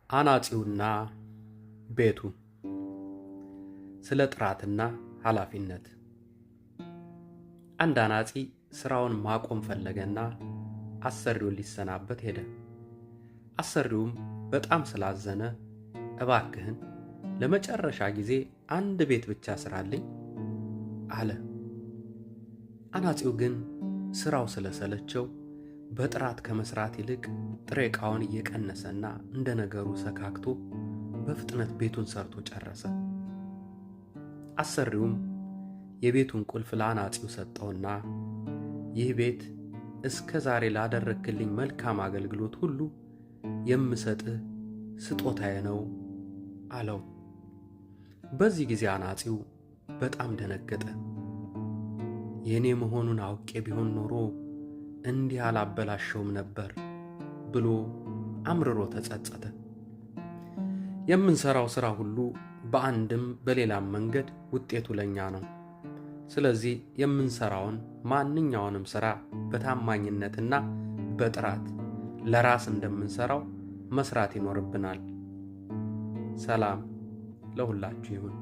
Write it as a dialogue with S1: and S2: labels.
S1: አናጺውና ቤቱ። ስለ ጥራትና ኃላፊነት። አንድ አናጺ ስራውን ማቆም ፈለገና አሰሪውን ሊሰናበት ሄደ። አሰሪውም በጣም ስላዘነ እባክህን ለመጨረሻ ጊዜ አንድ ቤት ብቻ ስራልኝ አለ። አናጺው ግን ስራው ስለሰለቸው በጥራት ከመስራት ይልቅ ጥሬ ዕቃውን እየቀነሰና እንደ ነገሩ ሰካክቶ በፍጥነት ቤቱን ሰርቶ ጨረሰ። አሰሪውም የቤቱን ቁልፍ ለአናጺው ሰጠውና ይህ ቤት እስከ ዛሬ ላደረግክልኝ መልካም አገልግሎት ሁሉ የምሰጥህ ስጦታዬ ነው አለው። በዚህ ጊዜ አናጺው በጣም ደነገጠ። የኔ መሆኑን አውቄ ቢሆን ኖሮ እንዲህ አላበላሸውም ነበር ብሎ አምርሮ ተጸጸተ። የምንሰራው ስራ ሁሉ በአንድም በሌላም መንገድ ውጤቱ ለኛ ነው። ስለዚህ የምንሰራውን ማንኛውንም ስራ በታማኝነትና በጥራት ለራስ እንደምንሰራው መስራት ይኖርብናል። ሰላም ለሁላችሁ ይሁን።